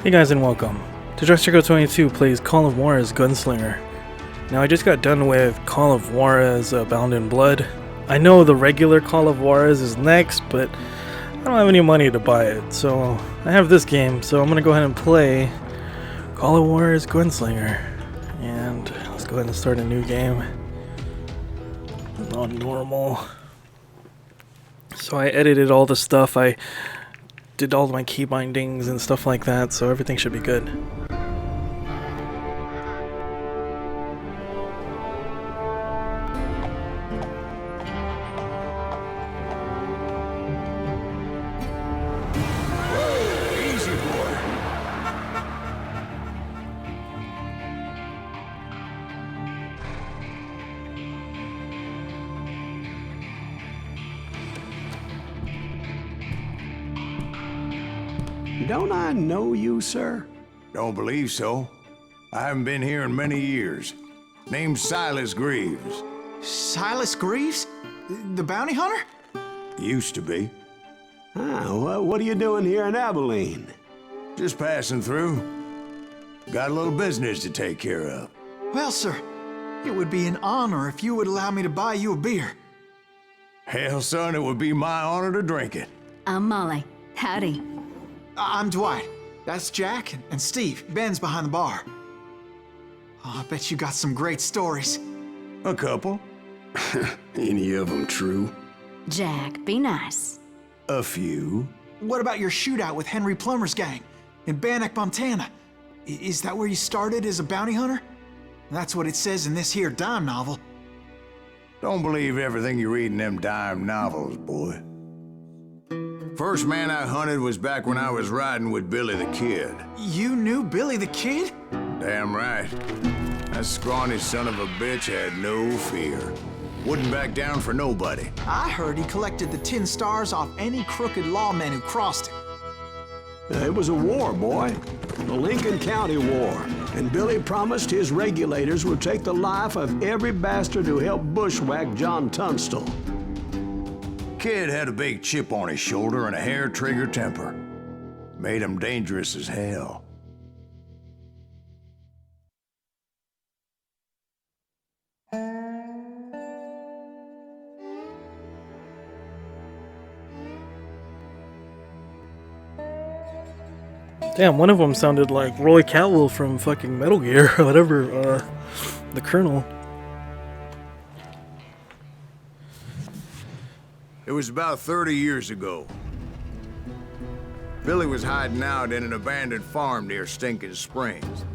Hey guys and welcome. Destructico 22 plays Call of Juarez Gunslinger. Now I just got done with Call of Juarez Bound in Blood. I know the regular Call of Juarez is next, but I don't have any money to buy it, so I have this game, so I'm gonna go ahead and play Call of Juarez Gunslinger. And let's go ahead and start a new game. On normal. So I edited all the stuff, I did all my key bindings and stuff like that, so everything should be good. Easy, boy. Don't I know you, sir? Don't believe so. I haven't been here in many years. Name's Silas Greaves. Silas Greaves? The bounty hunter? Used to be. Well, what are you doing here in Abilene? Just passing through. Got a little business to take care of. Well, sir, it would be an honor if you would allow me to buy you a beer. Hell, son, it would be my honor to drink it. I'm Molly. Howdy. I'm Dwight. That's Jack and Steve. Ben's behind the bar. Oh, I bet you got some great stories. A couple. Any of them true? Jack, be nice. A few. What about your shootout with Henry Plummer's gang in Bannock, Montana? Is that where you started as a bounty hunter? That's what it says in this here dime novel. Don't believe everything you read in them dime novels, boy. First man I hunted was back when I was riding with Billy the Kid. You knew Billy the Kid? Damn right. That scrawny son of a bitch had no fear. Wouldn't back down for nobody. I heard he collected the 10 stars off any crooked lawmen who crossed him. It was a war, boy. The Lincoln County War. And Billy promised his regulators would take the life of every bastard who helped bushwhack John Tunstall. Kid had a big chip on his shoulder and a hair-trigger temper. Made him dangerous as hell. Damn, one of them sounded like Roy Cowell from fucking Metal Gear or whatever, the Colonel. It was about 30 years ago. Billy was hiding out in an abandoned farm near Stinking Springs.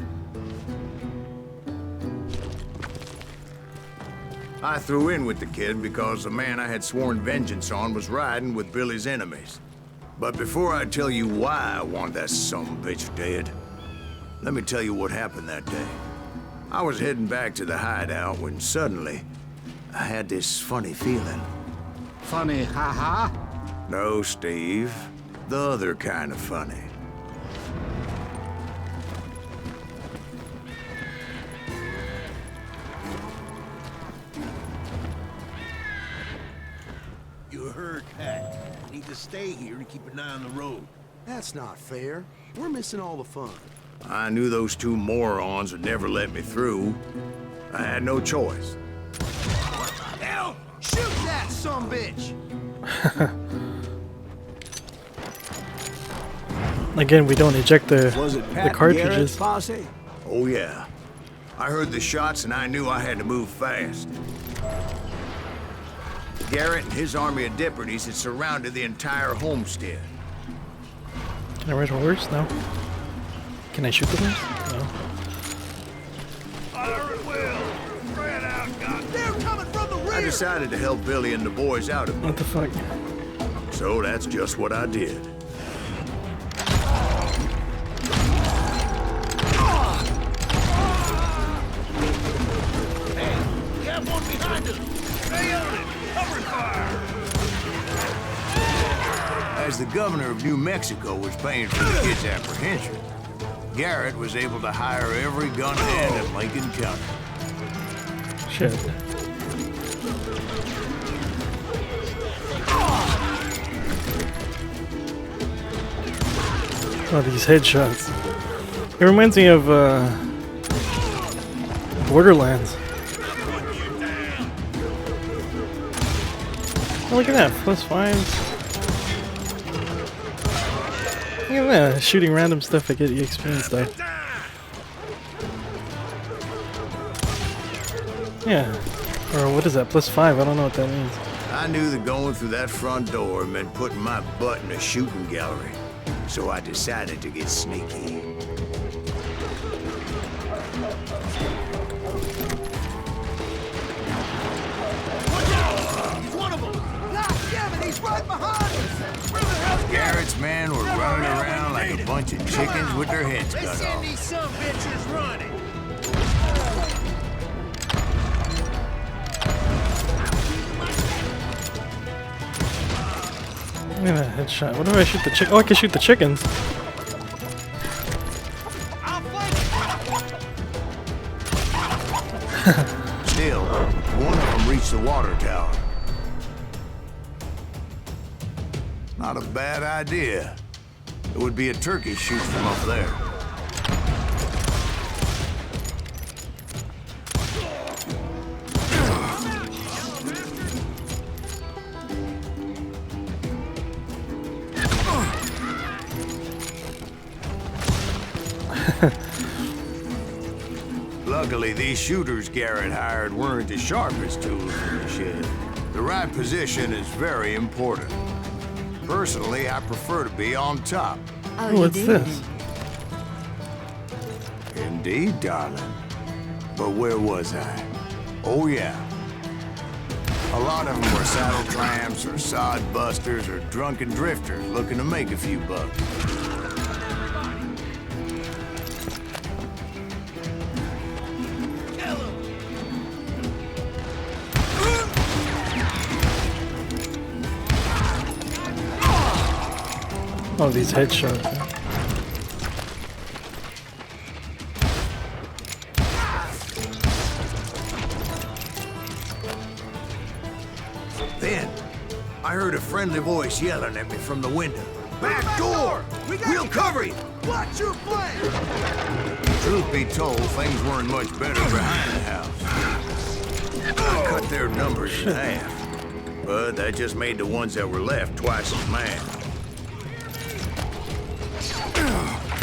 I threw in with the kid because the man I had sworn vengeance on was riding with Billy's enemies. But before I tell you why I want that sumbitch dead, let me tell you what happened that day. I was heading back to the hideout when suddenly I had this funny feeling. Funny, haha? No, Steve. The other kind of funny. You heard Pat. Need to stay here and keep an eye on the road. That's not fair. We're missing all the fun. I knew those two morons would never let me through. I had no choice. What the hell? Shoot that sumbitch! Again, we don't eject the Pat cartridges. Garrett's posse? Oh yeah. I heard the shots and I knew I had to move fast. Garrett and his army of deputies had surrounded the entire homestead. Can I ride a horse? No. Can I shoot the horse? No. Fire at will! Spread out, God! They're coming from the rear! I decided to help Billy and the boys out of What it. the fuck? So that's just what I did. Hey, we have one behind us! Stay on it! Cover fire! As the governor of New Mexico was paying for the kid's apprehension, Garrett was able to hire every gun hand in Lincoln County. Shit. Oh, these headshots. It reminds me of Borderlands. Oh, look at that, +5. Look at that, shooting random stuff I get EXP and stuff. Yeah. Or what is that, +5? I don't know what that means. I knew that going through that front door meant putting my butt in a shooting gallery, so I decided to get sneaky. Garrett's men were running around like a bunch of chickens with their heads cut off. These some bitches running. Look at that headshot. What if I shoot the chick? Oh, I can shoot the chickens. Still, one of them reached the water tower. Not a bad idea. It would be a turkey shoot from up there. Luckily, these shooters Garrett hired weren't the sharpest tools in the shed. The right position is very important. Personally, I prefer to be on top. Oh, you What's do? this? Indeed, darling. But where was I? Oh, yeah. A lot of them were saddle tramps or sod busters or drunken drifters looking to make a few bucks. Oh, these headshots. Then, I heard a friendly voice yelling at me from the window. Back door! We'll cover you! Watch your flank! Truth be told, things weren't much better behind the house. I cut their numbers in half, but that just made the ones that were left twice as mad.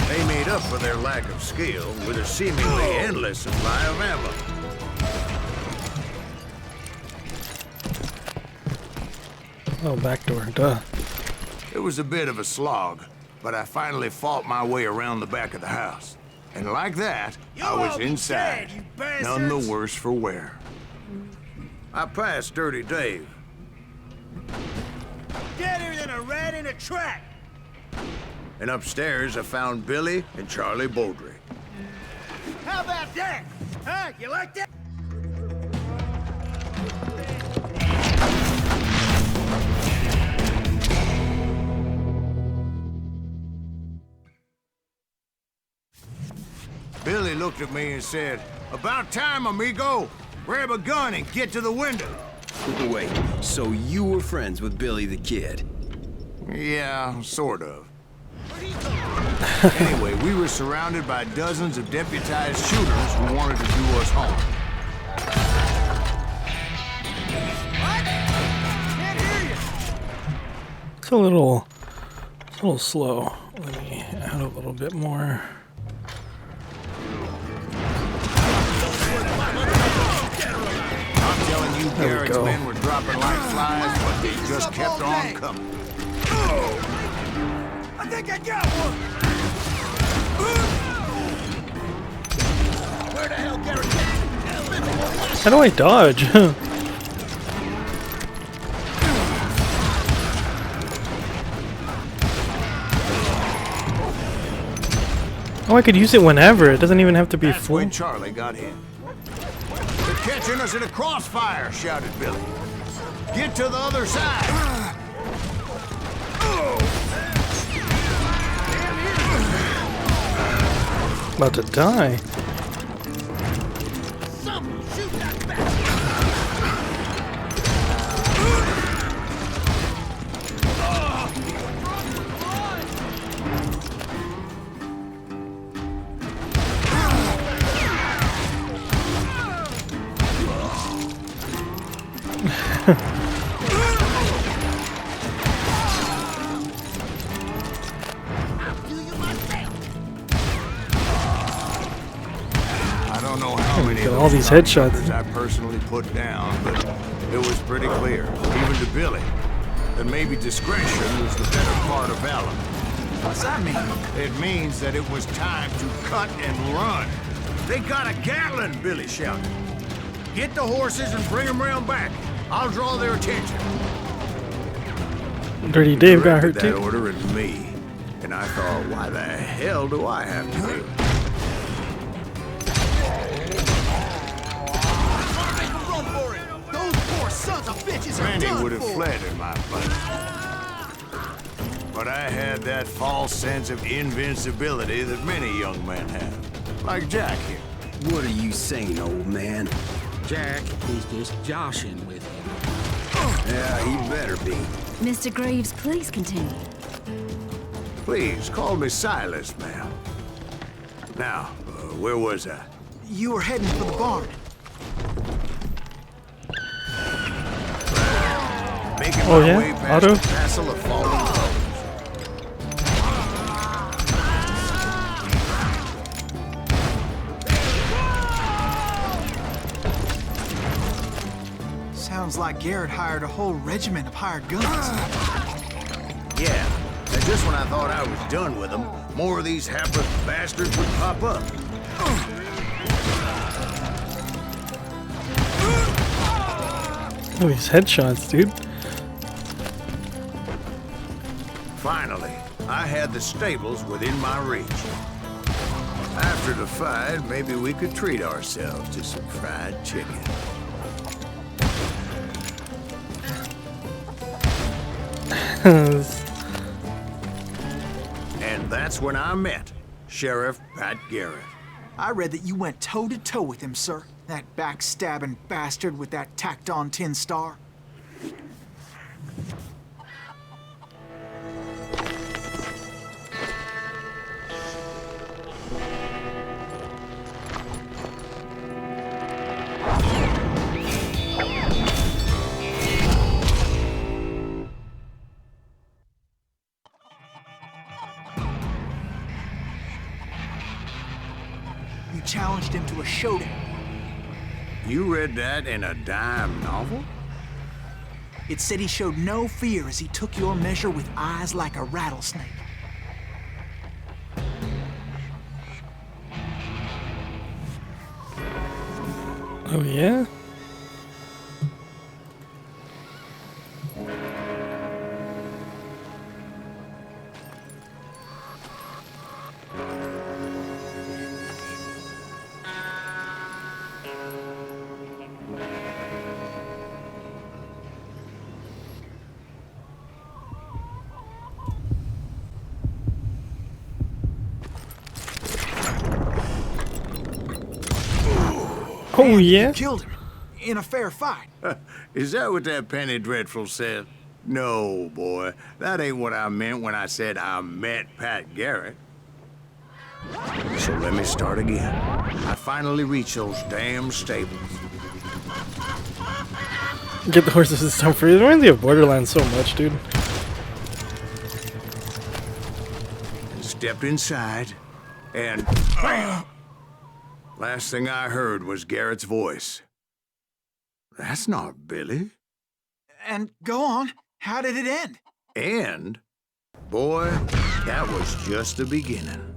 They made up for their lack of skill with a seemingly endless supply of ammo. Oh, back door, duh. It was a bit of a slog, but I finally fought my way around the back of the house. And like that, I was inside, none the worse for wear. I passed Dirty Dave. Deader than a rat in a trap! And upstairs, I found Billy and Charlie Beaudry. How about that? Huh? You like that? Billy looked at me and said, "About time, amigo. Grab a gun and get to the window." Wait, so you were friends with Billy the Kid? Yeah, sort of. Anyway, we were surrounded by dozens of deputized shooters who wanted to do us harm. What? Can't hear you! It's a little slow. Let me add a little bit more. I'm telling you, There we Garrett's go. men were dropping like flies, but they just kept on coming. I think I got one! Where the hell Garrett went? How do I dodge? Oh, I could use it whenever. It doesn't even have to be That's full. when Charlie got hit. "They're catching us in a crossfire," shouted Billy. "Get to the other side." About to die. Someone shoot that bastard! many of all those these headshots. numbers I personally put down, but it was pretty clear, even to Billy, that maybe discretion was the better part of valor. What's that mean? It means that it was time to cut and run. They got a Gatlin, Billy shouted. Get the horses and bring them round back. I'll draw their attention. Dirty Dave got hurt That too. order at me, and I thought, why the hell do I have to do it? Run for it! Those poor sons of bitches are Many done would have for. fled in my place. But I had that false sense of invincibility that many young men have. Like Jack here. What are you saying, old man? Jack is just joshing with him. Yeah, he better be. Mr. Greaves, please continue. Please, call me Silas, ma'am. Now, where was I? You were heading for the barn. Making Oh, my yeah? way past Otto? the Castle of Fallen Crows. Sounds like Garrett hired a whole regiment of hired guns. Yeah, and just when I thought I was done with them, more of these hapless bastards would pop up. Oh, these headshots, dude. Finally, I had the stables within my reach. After the fight, maybe we could treat ourselves to some fried chicken. And that's when I met Sheriff Pat Garrett. I read that you went toe-to-toe with him, sir. That backstabbing bastard with that tacked-on tin star. You challenged him to a showdown. You read that in a dime novel? It said he showed no fear as he took your measure with eyes like a rattlesnake. Oh, yeah? Oh, yeah? You killed him in a fair fight. Is that what that Penny Dreadful said? No, boy. That ain't what I meant when I said I met Pat Garrett. So let me start again. I finally reached those damn stables. Get the horses this time free. It reminds me of Borderlands so much, dude. Stepped inside, and last thing I heard was Garrett's voice. That's not Billy. And go on. How did it end? And, boy, that was just the beginning.